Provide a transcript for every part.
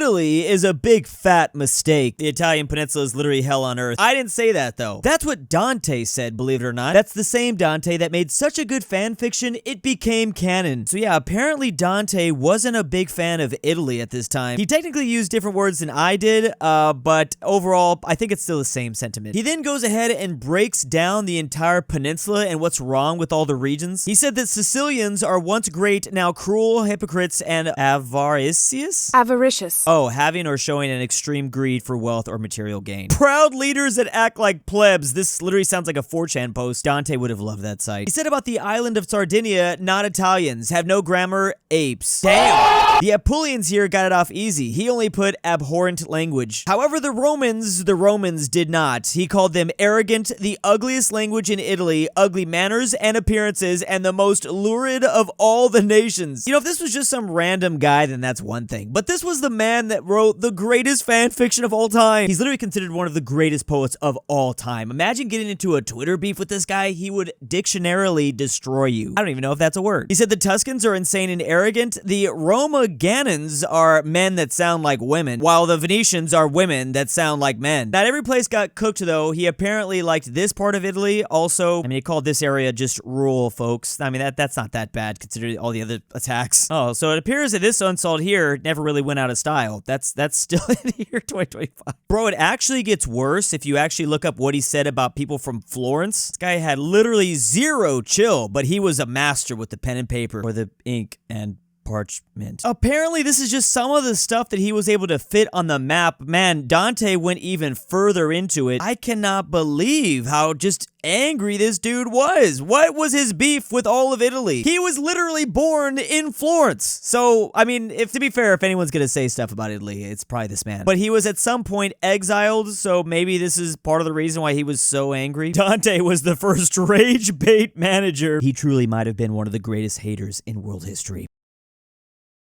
Italy is a big fat mistake. The Italian peninsula is literally hell on earth. I didn't say that though. That's what Dante said, believe it or not. That's the same Dante that made such a good fan fiction, it became canon. So yeah, apparently Dante wasn't a big fan of Italy at this time. He technically used different words than I did, but overall, I think it's still the same sentiment. He then goes ahead and breaks down the entire peninsula and what's wrong with all the regions. He said that Sicilians are once great, now cruel, hypocrites, and avaricious? Avaricious. Oh, having or showing an extreme greed for wealth or material gain. Proud leaders that act like plebs. This literally sounds like a 4chan post. Dante would have loved that site. He said about the island of Sardinia, not Italians, have no grammar, apes. Damn! The Apulians here got it off easy. He only put abhorrent language. However, the Romans did not. He called them arrogant, the ugliest language in Italy, ugly manners and appearances, and the most lurid of all the nations. You know, if this was just some random guy, then that's one thing. But this was the man that wrote the greatest fan fiction of all time. He's literally considered one of the greatest poets of all time. Imagine getting into a Twitter beef with this guy. He would dictionarily destroy you. I don't even know if that's a word. He said the Tuscans are insane and arrogant. The Romagannons are men that sound like women, while the Venetians are women that sound like men. Not every place got cooked though. He apparently liked this part of Italy. Also, I mean, he called this area just rural, folks. I mean, that's not that bad considering all the other attacks. Oh, so it appears that this insult here never really went out of style. That's still in here, 2025. Bro, it actually gets worse if you actually look up what he said about people from Florence. This guy had literally zero chill, but he was a master with the pen and paper, or the ink and parchment. Apparently, this is just some of the stuff that he was able to fit on the map. Man, Dante went even further into it. I cannot believe how just angry this dude was. What was his beef with all of Italy? He was literally born in Florence. So, I mean, to be fair, if anyone's gonna say stuff about Italy, it's probably this man. But he was at some point exiled, so maybe this is part of the reason why he was so angry. Dante was the first rage bait manager. He truly might have been one of the greatest haters in world history.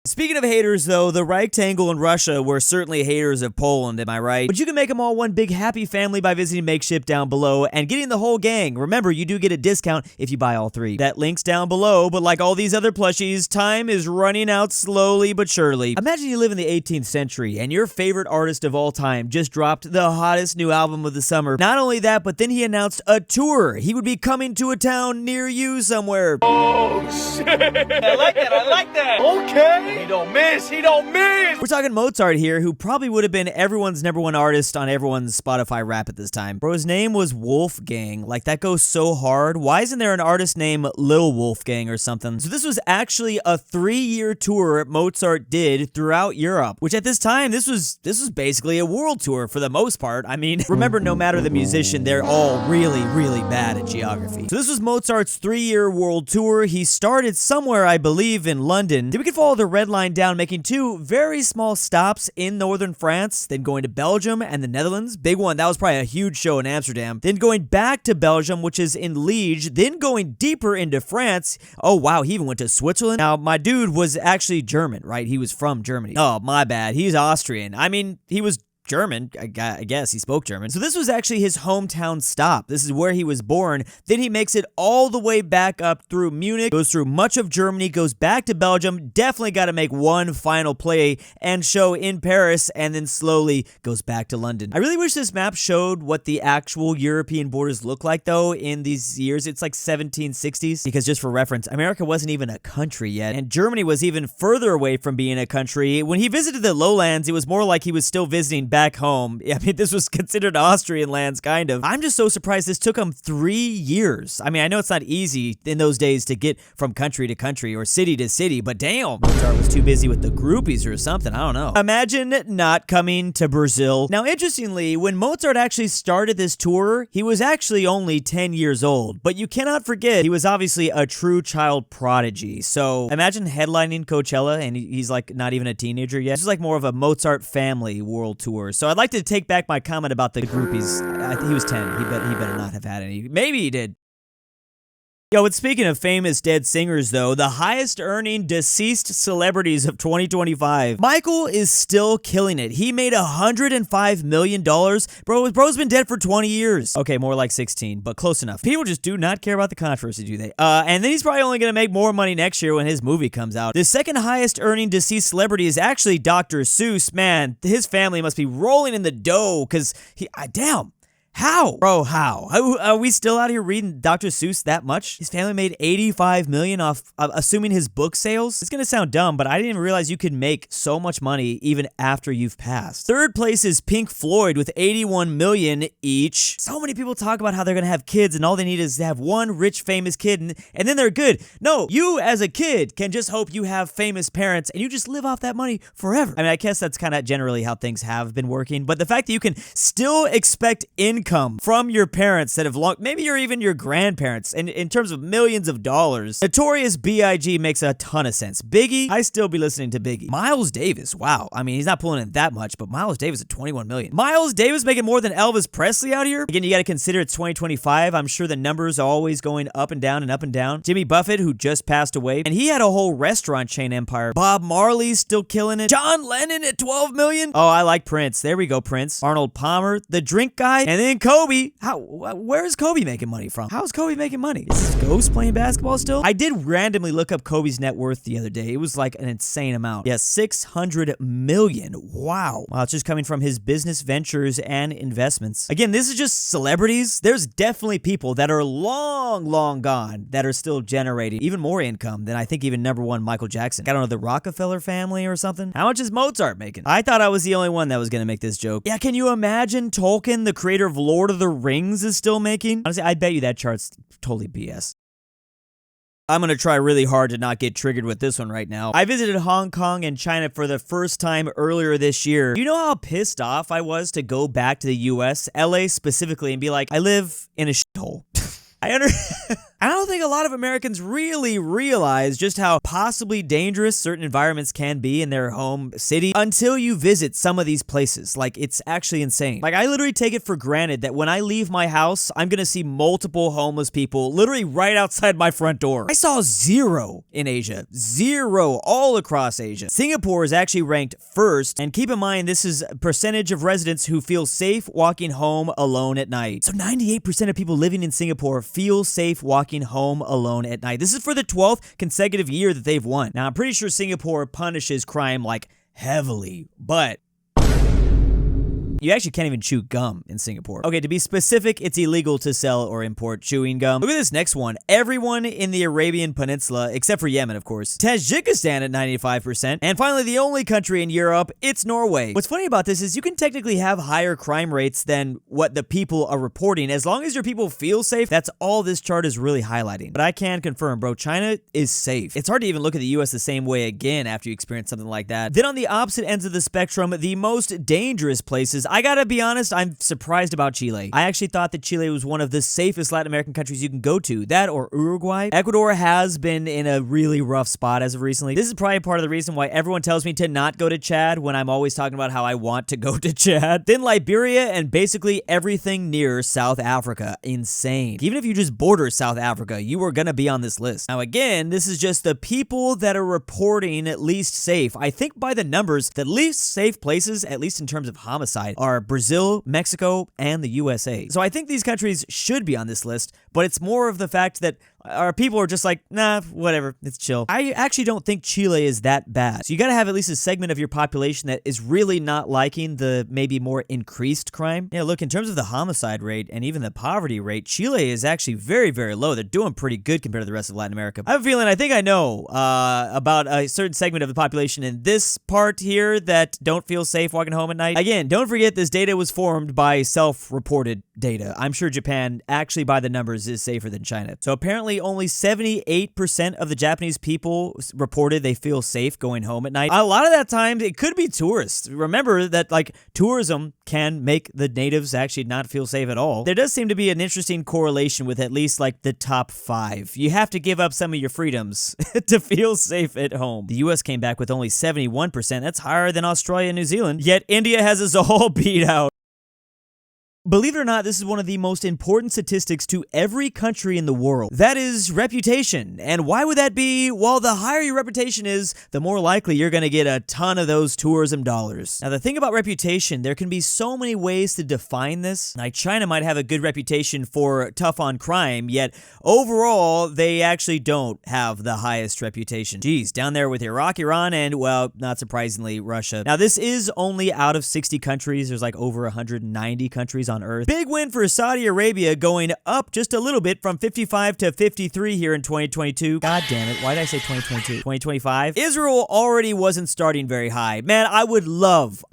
Speaking of haters, though, the Rectangle in Russia were certainly haters of Poland, am I right? But you can make them all one big happy family by visiting Makeshift down below and getting the whole gang. Remember, you do get a discount if you buy all 3. That link's down below, but like all these other plushies, time is running out slowly but surely. Imagine you live in the 18th century and your favorite artist of all time just dropped the hottest new album of the summer. Not only that, but then he announced a tour. He would be coming to a town near you somewhere. Oh, shit! I like that! Okay! He don't miss! We're talking Mozart here, who probably would have been everyone's #1 artist on everyone's Spotify rap at this time. Bro, his name was Wolfgang. Like, that goes so hard. Why isn't there an artist named Lil Wolfgang or something? So this was actually a 3-year tour Mozart did throughout Europe, which at this time, this was basically a world tour for the most part. I mean, remember, no matter the musician, they're all really, really bad at geography. So this was Mozart's 3-year world tour. He started somewhere, I believe, in London. Then we could follow the red line down, making 2 very small stops in northern France, then going to Belgium and the Netherlands. Big one, that was probably a huge show in Amsterdam. Then going back to Belgium, which is in Liège, then going deeper into France. Oh wow, he even went to Switzerland. Now, my dude was actually German, right? He was from Germany. Oh, my bad. He's Austrian. I mean, he was German, I guess he spoke German. So this was actually his hometown stop. This is where he was born. Then he makes it all the way back up through Munich, goes through much of Germany, goes back to Belgium, definitely got to make one final play and show in Paris, and then slowly goes back to London. I really wish this map showed what the actual European borders look like though in these years. It's like 1760s, because just for reference, America wasn't even a country yet, and Germany was even further away from being a country. When he visited the lowlands, it was more like he was still visiting back home. I mean, this was considered Austrian lands, kind of. I'm just so surprised this took him 3 years. I mean, I know it's not easy in those days to get from country to country or city to city, but damn, Mozart was too busy with the groupies or something. I don't know. Imagine not coming to Brazil. Now, interestingly, when Mozart actually started this tour, he was actually only 10 years old, but you cannot forget he was obviously a true child prodigy. So imagine headlining Coachella and he's like not even a teenager yet. This is like more of a Mozart family world tour. So I'd like to take back my comment about the groupies. I think he was 10. He better not have had any. Maybe he did. Yo, but speaking of famous dead singers, though, the highest earning deceased celebrities of 2025, Michael is still killing it. He made $105 million. Bro's been dead for 20 years. Okay, more like 16, but close enough. People just do not care about the controversy, do they? And then he's probably only gonna make more money next year when his movie comes out. The second highest earning deceased celebrity is actually Dr. Seuss. Man, his family must be rolling in the dough, because damn. How? Bro, how? Are we still out here reading Dr. Seuss that much? His family made $85 million off, assuming his book sales? It's gonna sound dumb, but I didn't even realize you could make so much money even after you've passed. Third place is Pink Floyd with $81 million each. So many people talk about how they're gonna have kids and all they need is to have one rich, famous kid and then they're good. No, you as a kid can just hope you have famous parents and you just live off that money forever. I mean, I guess that's kind of generally how things have been working, but the fact that you can still expect income from your parents that have maybe you're even your grandparents, and in terms of millions of dollars. Notorious B.I.G. makes a ton of sense. Biggie, I still be listening to Biggie. Miles Davis, wow. I mean, he's not pulling in that much, but Miles Davis at $21 million. Miles Davis making more than Elvis Presley out here? Again, you gotta consider it's 2025. I'm sure the numbers are always going up and down and up and down. Jimmy Buffett, who just passed away, and he had a whole restaurant chain empire. Bob Marley's still killing it. John Lennon at $12 million. Oh, I like Prince. There we go, Prince. Arnold Palmer, the drink guy, and then Kobe. Where is Kobe making money from? How is Kobe making money? Is this Ghost playing basketball still? I did randomly look up Kobe's net worth the other day. It was like an insane amount. Yeah, $600 million. Wow. Wow, it's just coming from his business ventures and investments. Again, this is just celebrities. There's definitely people that are long gone that are still generating even more income than I think even #1 Michael Jackson. I don't know, the Rockefeller family or something? How much is Mozart making? I thought I was the only one that was gonna make this joke. Yeah, can you imagine Tolkien, the creator of Lord of the Rings, is still making? Honestly, I bet you that chart's totally BS. I'm gonna try really hard to not get triggered with this one right now. I visited Hong Kong and China for the first time earlier this year. You know how pissed off I was to go back to the US, LA specifically, and be like, I live in a shithole. I don't think a lot of Americans really realize just how possibly dangerous certain environments can be in their home city until you visit some of these places. Like, it's actually insane. Like, I literally take it for granted that when I leave my house, I'm gonna see multiple homeless people literally right outside my front door. I saw 0 in Asia. 0 all across Asia. Singapore is actually ranked first, and keep in mind this is a percentage of residents who feel safe walking home alone at night. So 98% of people living in Singapore feel safe walking home alone at night. This is for the 12th consecutive year that they've won. Now, I'm pretty sure Singapore punishes crime like heavily, but you actually can't even chew gum in Singapore. Okay, to be specific, it's illegal to sell or import chewing gum. Look at this next one. Everyone in the Arabian Peninsula, except for Yemen, of course. Tajikistan at 95%. And finally, the only country in Europe, it's Norway. What's funny about this is you can technically have higher crime rates than what the people are reporting. As long as your people feel safe, that's all this chart is really highlighting. But I can confirm, bro, China is safe. It's hard to even look at the US the same way again after you experience something like that. Then on the opposite ends of the spectrum, the most dangerous places, I gotta be honest, I'm surprised about Chile. I actually thought that Chile was one of the safest Latin American countries you can go to. That or Uruguay. Ecuador has been in a really rough spot as of recently. This is probably part of the reason why everyone tells me to not go to Chad when I'm always talking about how I want to go to Chad. Then Liberia and basically everything near South Africa. Insane. Even if you just border South Africa, you are gonna be on this list. Now again, this is just the people that are reporting at least safe. I think by the numbers, the least safe places, at least in terms of homicide, are Brazil, Mexico, and the USA. So I think these countries should be on this list, but it's more of the fact that our people are just like, nah, whatever, it's chill. I actually don't think Chile is that bad. So you gotta have at least a segment of your population that is really not liking the maybe more increased crime. Yeah, look, in terms of the homicide rate and even the poverty rate, Chile is actually very, very low. They're doing pretty good compared to the rest of Latin America. I have a feeling, I think I know about a certain segment of the population in this part here that don't feel safe walking home at night. Again, don't forget this data was formed by self-reported data. I'm sure Japan, actually by the numbers, is safer than China. So apparently only 78% of the Japanese people reported they feel safe going home at night. A lot of that time, it could be tourists. Remember that, like, tourism can make the natives actually not feel safe at all. There does seem to be an interesting correlation with at least, like, the top 5. You have to give up some of your freedoms to feel safe at home. The US came back with only 71%. That's higher than Australia and New Zealand. Yet India has us all beat out. Believe it or not, this is one of the most important statistics to every country in the world. That is reputation. And why would that be? Well, the higher your reputation is, the more likely you're going to get a ton of those tourism dollars. Now, the thing about reputation, there can be so many ways to define this. Like, China might have a good reputation for tough on crime, yet overall, they actually don't have the highest reputation. Geez, down there with Iraq, Iran, and, well, not surprisingly, Russia. Now, this is only out of 60 countries. There's like over 190 countries on Earth. Big win for Saudi Arabia, going up just a little bit from 55 to 53 here in 2022. God damn it. Why did I say 2022? 2025? Israel already wasn't starting very high. Man, I would love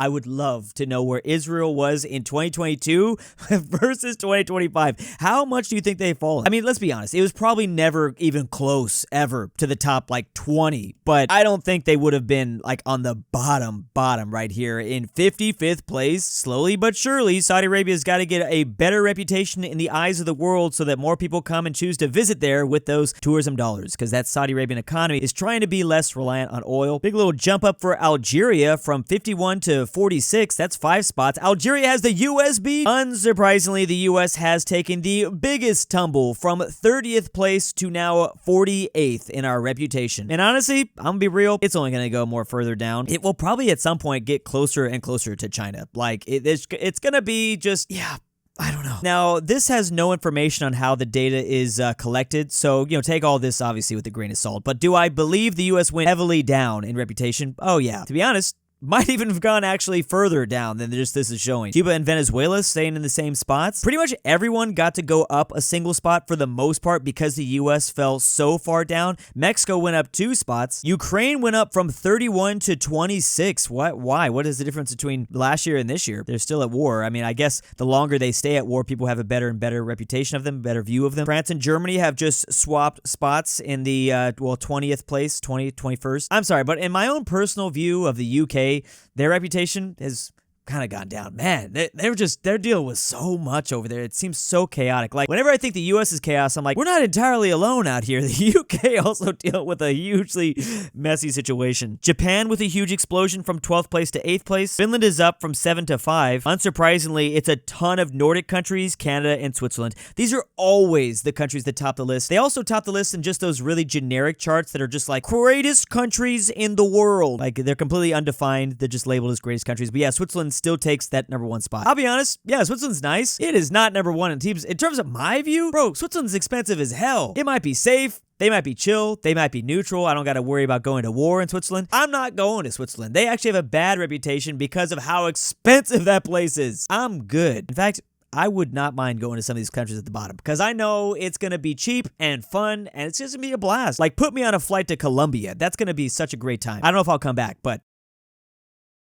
to know where Israel was in 2022 versus 2025. How much do you think they've fallen? I mean, let's be honest. It was probably never even close ever to the top like 20, but I don't think they would have been like on the bottom right here in 55th place. Slowly but surely, Saudi Arabia's got to get a better reputation in the eyes of the world so that more people come and choose to visit there with those tourism dollars, because that Saudi Arabian economy is trying to be less reliant on oil. Big little jump up for Algeria from 51 to 46. That's 5 spots. Algeria has the US beat. Unsurprisingly, the US has taken the biggest tumble from 30th place to now 48th in our reputation. And honestly, I'm gonna be real, it's only gonna go more further down. It will probably at some point get closer and closer to China. Like, it's gonna be just, yeah, I don't know. Now, this has no information on how the data is collected, so, take all this obviously with a grain of salt. But do I believe the US went heavily down in reputation? Oh yeah. To be honest, might even have gone actually further down than just this is showing. Cuba and Venezuela staying in the same spots. Pretty much everyone got to go up a single spot for the most part because the US fell so far down. Mexico went up 2 spots. Ukraine went up from 31 to 26. Why? What is the difference between last year and this year? They're still at war. I mean, I guess the longer they stay at war, people have a better and better reputation of them, better view of them. France and Germany have just swapped spots in the, 20th place, 21st. I'm sorry, but in my own personal view of the UK, their reputation has kind of gone down. Man, they're dealing with so much over there. It seems so chaotic. Like, whenever I think the US is chaos, I'm like, we're not entirely alone out here. The UK also deal with a hugely messy situation. Japan with a huge explosion from 12th place to 8th place. Finland is up from 7 to 5. Unsurprisingly, it's a ton of Nordic countries, Canada and Switzerland. These are always the countries that top the list. They also top the list in just those really generic charts that are just like greatest countries in the world. Like, they're completely undefined. They're just labeled as greatest countries. But yeah, Switzerland still takes that #1 spot. I'll be honest, yeah, Switzerland's nice. It is not #1 in teams. In terms of my view, bro, Switzerland's expensive as hell. It might be safe. They might be chill. They might be neutral. I don't got to worry about going to war in Switzerland. I'm not going to Switzerland. They actually have a bad reputation because of how expensive that place is. I'm good. In fact, I would not mind going to some of these countries at the bottom because I know it's going to be cheap and fun and it's just going to be a blast. Like, put me on a flight to Colombia. That's going to be such a great time. I don't know if I'll come back, but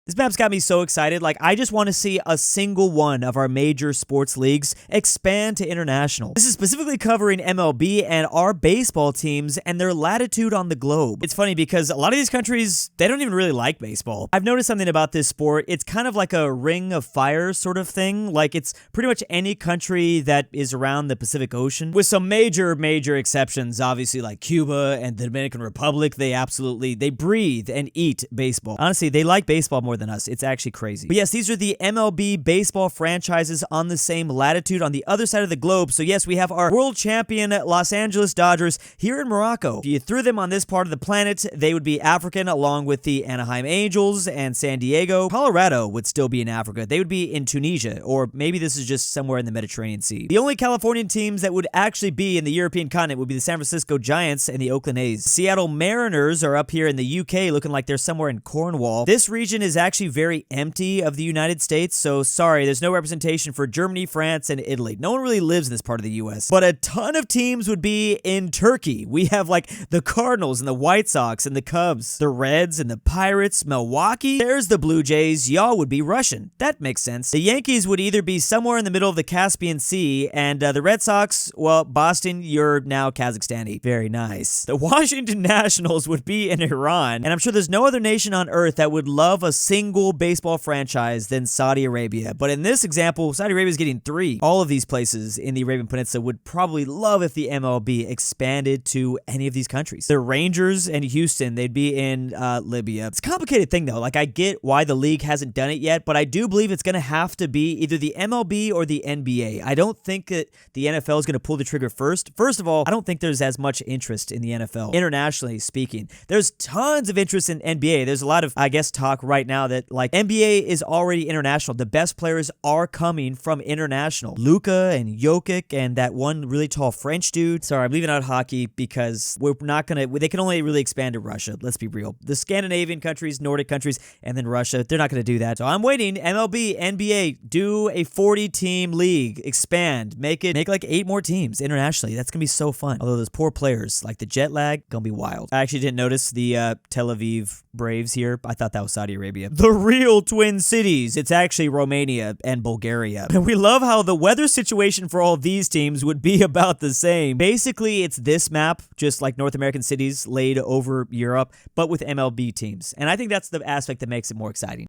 this map's got me so excited. Like, I just want to see a single one of our major sports leagues expand to international. This is specifically covering MLB and our baseball teams and their latitude on the globe. It's funny because a lot of these countries, they don't even really like baseball. I've noticed something about this sport. It's kind of like a ring of fire sort of thing. Like, it's pretty much any country that is around the Pacific Ocean, with some major exceptions, obviously, like Cuba and the Dominican Republic. They breathe and eat baseball. Honestly, they like baseball more than us. It's actually crazy. But yes, these are the MLB baseball franchises on the same latitude on the other side of the globe. So yes, we have our world champion Los Angeles Dodgers here in Morocco. If you threw them on this part of the planet, they would be African, along with the Anaheim Angels and San Diego. Colorado would still be in Africa. They would be in Tunisia, or maybe this is just somewhere in the Mediterranean Sea. The only Californian teams that would actually be in the European continent would be the San Francisco Giants and the Oakland A's. Seattle Mariners are up here in the UK, looking like they're somewhere in Cornwall. This region is actually very empty of the United States, so sorry, there's no representation for Germany, France, and Italy. No one really lives in this part of the US. But a ton of teams would be in Turkey. We have like the Cardinals and the White Sox and the Cubs, the Reds and the Pirates, Milwaukee. There's the Blue Jays. Y'all would be Russian. That makes sense. The Yankees would either be somewhere in the middle of the Caspian Sea, and the Red Sox, well, Boston, you're now Kazakhstani. Very nice. The Washington Nationals would be in Iran, and I'm sure there's no other nation on earth that would love a single baseball franchise than Saudi Arabia. But in this example, Saudi Arabia is getting 3. All of these places in the Arabian Peninsula would probably love if the MLB expanded to any of these countries. The Rangers and Houston, they'd be in Libya. It's a complicated thing though. Like I get why the league hasn't done it yet, but I do believe it's going to have to be either the MLB or the NBA. I don't think that the NFL is going to pull the trigger first. First of all, I don't think there's as much interest in the NFL. Internationally speaking, there's tons of interest in NBA. There's a lot of, I guess, talk right now that like NBA is already international. The best players are coming from international. Luka and Jokic and that one really tall French dude. Sorry, I'm leaving out hockey because we're not going to, they can only really expand to Russia. Let's be real. The Scandinavian countries, Nordic countries, and then Russia, they're not going to do that. So I'm waiting. MLB, NBA, do a 40-team league, expand, make like 8 more teams internationally. That's going to be so fun. Although those poor players, like the jet lag, going to be wild. I actually didn't notice the Tel Aviv Braves here. I thought that was Saudi Arabia. The real Twin Cities. It's actually Romania and Bulgaria. And we love how the weather situation for all these teams would be about the same. Basically, it's this map, just like North American cities laid over Europe, but with MLB teams. And I think that's the aspect that makes it more exciting.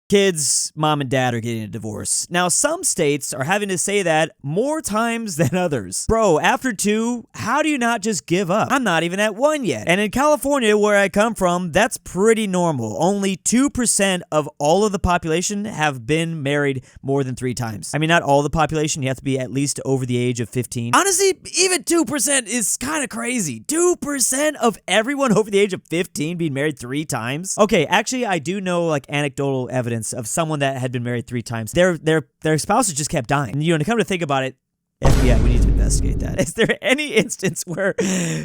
Kids, mom and dad are getting a divorce. Now, some states are having to say that more times than others. Bro, after 2, how do you not just give up? I'm not even at 1 yet. And in California, where I come from, that's pretty normal. Only 2% of all of the population have been married more than 3 times. I mean, not all the population. You have to be at least over the age of 15. Honestly, even 2% is kind of crazy. 2% of everyone over the age of 15 being married 3 times? Okay, actually, I do know like anecdotal evidence of someone that had been married 3 times. Their spouses just kept dying. And, you know, to come to think about it, FBI, we need to investigate that. Is there any instance where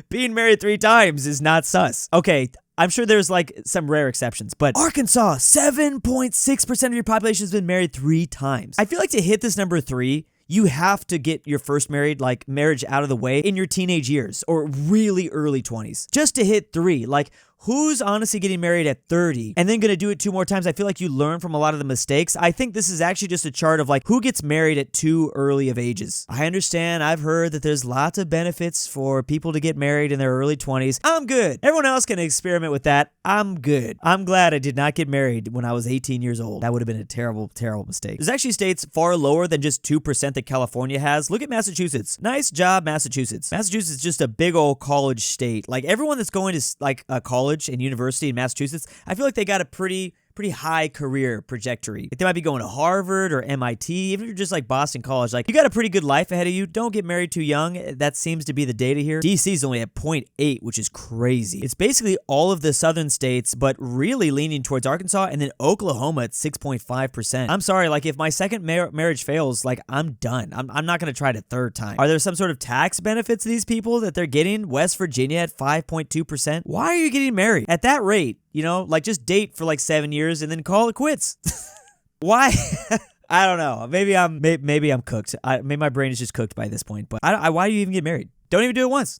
being married 3 times is not sus? Okay, I'm sure there's like some rare exceptions, but Arkansas, 7.6% of your population has been married 3 times. I feel like to hit this number 3, you have to get your first marriage out of the way in your teenage years or really early 20s. Just to hit 3, like who's honestly getting married at 30 and then going to do it 2 more times? I feel like you learn from a lot of the mistakes. I think this is actually just a chart of like who gets married at too early of ages. I understand. I've heard that there's lots of benefits for people to get married in their early 20s. I'm good. Everyone else can experiment with that. I'm good. I'm glad I did not get married when I was 18 years old. That would have been a terrible, terrible mistake. There's actually states far lower than just 2% that California has. Look at Massachusetts. Nice job, Massachusetts. Massachusetts is just a big old college state. Like everyone that's going to like a college and university in Massachusetts, I feel like they got a pretty high career trajectory. Like they might be going to Harvard or MIT, even if you're just like Boston College, like you got a pretty good life ahead of you. Don't get married too young. That seems to be the data here. DC's only at 0.8, which is crazy. It's basically all of the southern states, but really leaning towards Arkansas, and then Oklahoma at 6.5%. I'm sorry, like if my second marriage fails, like I'm done. I'm not going to try it a 3rd time. Are there some sort of tax benefits to these people that they're getting? West Virginia at 5.2%. Why are you getting married at that rate? You know, like just date for like 7 years and then call it quits. Why? I don't know. Maybe I'm cooked. Maybe my brain is just cooked by this point. But why do you even get married? Don't even do it once.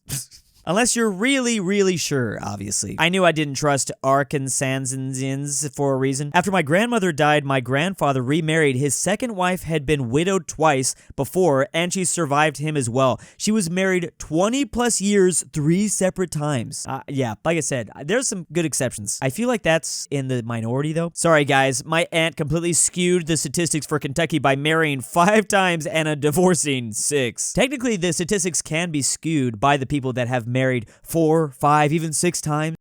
Unless you're really, really sure, obviously. I knew I didn't trust Arkansans for a reason. After my grandmother died, my grandfather remarried. His second wife had been widowed twice before, and she survived him as well. She was married 20 plus years, 3 separate times. Yeah, like I said, there's some good exceptions. I feel like that's in the minority, though. Sorry, guys. My aunt completely skewed the statistics for Kentucky by marrying 5 times and divorcing 6. Technically, the statistics can be skewed by the people that have married 4, 5, even 6 times.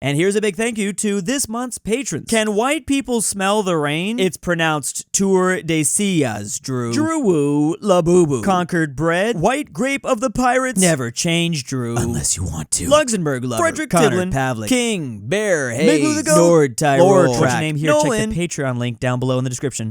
And here's a big thank you to this month's patrons. Can white people smell the rain? It's pronounced Tour de Sillas, DruuuWu Labubu. Conquered Bread. White Grape of the Pirates. Never change, Drew. Unless you want to. LuxembourgLover. Fredrik Tibblin. Pavlik. KingBearHaze. NordTyrol. LoreTrack. Name here. Nolan. Check the Patreon link down below in the description.